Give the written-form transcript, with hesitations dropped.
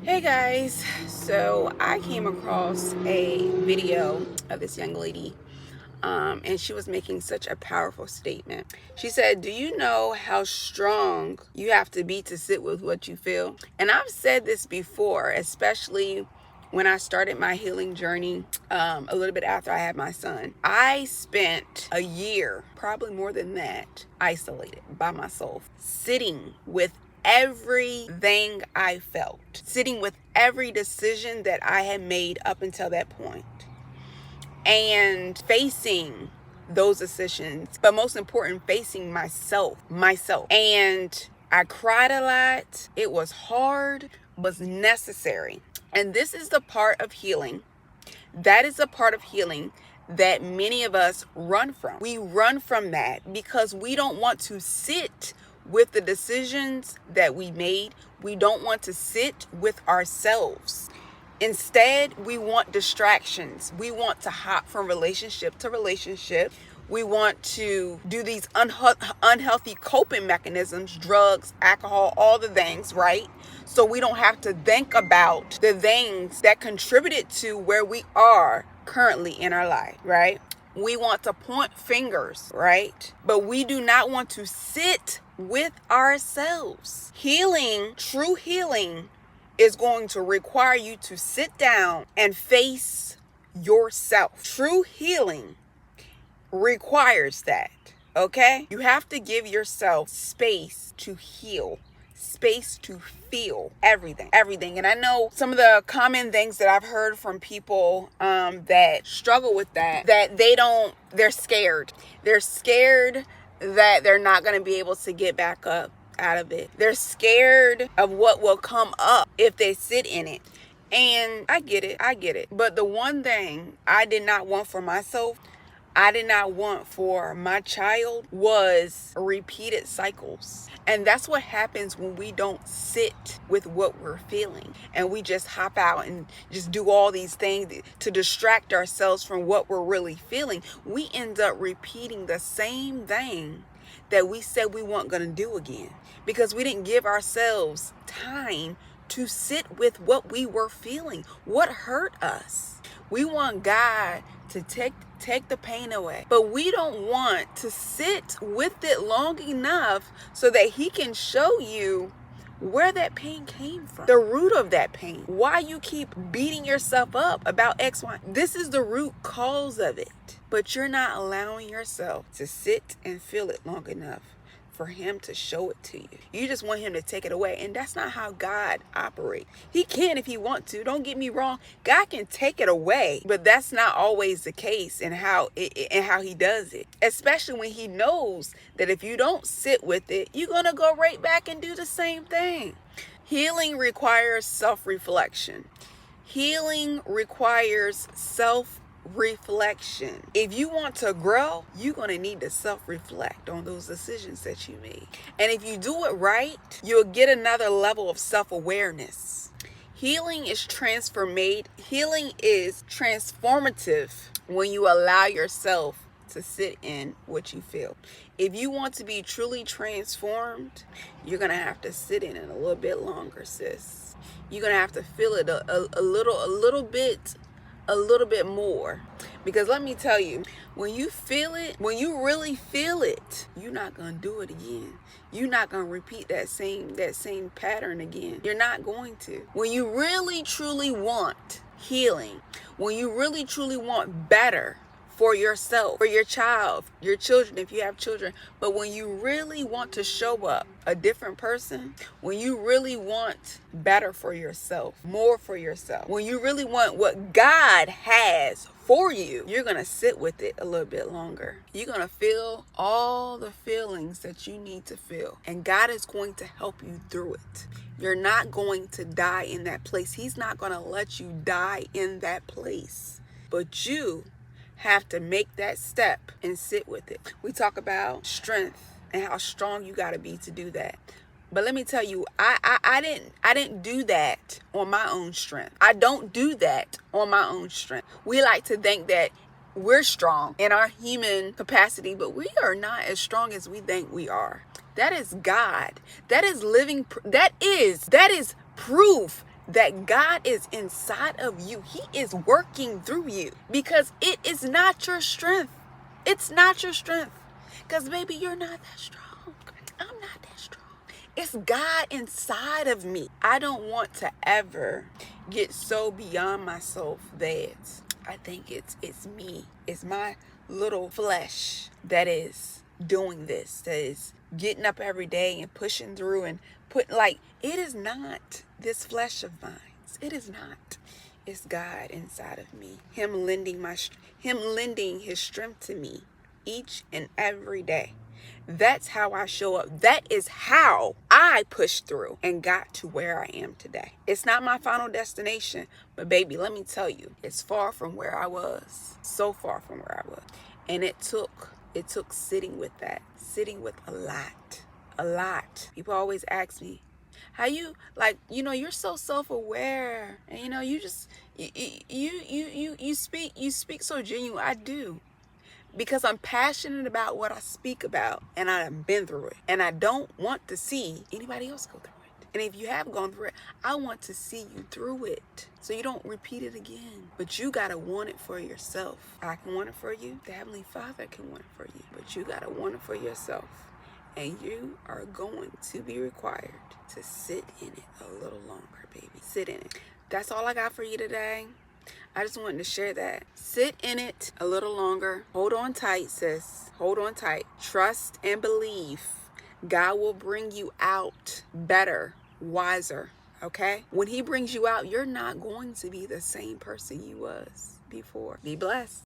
Hey guys, so I came across a video of this young lady, and she was making such a powerful statement. She said, "Do you know how strong you have to be to sit with what you feel?" And I've said this before, especially when I started my healing journey a little bit after I had my son. I spent a year, probably more than that, isolated by myself, sitting with everything I felt, sitting with every decision that I had made up until that point, and facing those decisions, but most important, facing myself. And I cried a lot. It was hard, was necessary. And this is the part of healing. That is a part of healing that many of us run from. We run from that because we don't want to sit with the decisions that we made. We don't want to sit with ourselves. Instead, we want distractions. We want to hop from relationship to relationship. We want to do these unhealthy coping mechanisms, drugs, alcohol, all the things, right? So we don't have to think about the things that contributed to where we are currently in our life, right? We want to point fingers, right? But we do not want to sit with ourselves. Healing, true healing, is going to require you to sit down and face yourself. True healing requires that, okay? You have to give yourself space to heal, space to feel everything. And I know some of the common things that I've heard from people that struggle with that they're scared. They're scared that they're not going to be able to get back up out of it. They're scared of what will come up if they sit in it. And I get it. But the one thing I did not want for myself, I did not want for my child, was repeated cycles. And that's what happens when we don't sit with what we're feeling and we just hop out and just do all these things to distract ourselves from what we're really feeling. We end up repeating the same thing that we said we weren't going to do again because we didn't give ourselves time to sit with what we were feeling, what hurt us. We want God to take the pain away, but we don't want to sit with it long enough so that He can show you where that pain came from, the root of that pain, why you keep beating yourself up about X, Y. This is the root cause of it, but you're not allowing yourself to sit and feel it long enough for Him to show it to you. You just want Him to take it away, and that's not how God operates. He can if He wants to. Don't get me wrong. God can take it away, but that's not always the case in how He does it. Especially when He knows that if you don't sit with it, you're gonna go right back and do the same thing. Healing requires self-reflection. Healing requires self-reflection. If you want to grow, you're going to need to self-reflect on those decisions that you made. And if you do it right, you'll get another level of self-awareness. Healing is transformative when you allow yourself to sit in what you feel. If you want to be truly transformed, you're going to have to sit in it a little bit longer, sis. You're going to have to feel it a little bit more, because let me tell you, when you feel it, when you really feel it, you're not gonna do it again. You're not gonna repeat that same pattern again. You're not going to. When you really truly want healing, when you really truly want better for yourself, for your child, your children, if you have children, but when you really want to show up a different person, when you really want better for yourself, more for yourself, when you really want what God has for you, you're going to sit with it a little bit longer. You're going to feel all the feelings that you need to feel, and God is going to help you through it. You're not going to die in that place. He's not going to let you die in that place, but you have to make that step and sit with it. We talk about strength and how strong you got to be to do that. But let me tell you, I didn't do that on my own strength. I don't do that on my own strength. We like to think that we're strong in our human capacity, but we are not as strong as we think we are. That is God. That is living. That is proof that God is inside of you. He is working through you, because it is not your strength. It's not your strength. Because baby, you're not that strong. I'm not that strong. It's God inside of me. I don't want to ever get so beyond myself that I think it's me. It's my little flesh that is doing this, that is getting up every day and pushing through and it is not this flesh of mine. It is not. It's God inside of me. Him lending his strength to me each and every day. That's how I show up. That is how I pushed through and got to where I am today. It's not my final destination, but baby, let me tell you, it's far from where I was. So far from where I was. And it took sitting with that, sitting with a lot. People always ask me, how you, you're so self-aware, and you just you speak so genuine. I do, because I'm passionate about what I speak about, and I've been through it, and I don't want to see anybody else go through it. And if you have gone through it, I want to see you through it, so you don't repeat it again. But you gotta want it for yourself. I can want it for you. The Heavenly Father can want it for you, but you gotta want it for yourself. And you are going to be required to sit in it a little longer, baby. Sit in it. That's all I got for you today. I just wanted to share that. Sit in it a little longer. Hold on tight, sis. Hold on tight. Trust and believe. God will bring you out better, wiser, okay? When he brings you out, you're not going to be the same person you was before. Be blessed.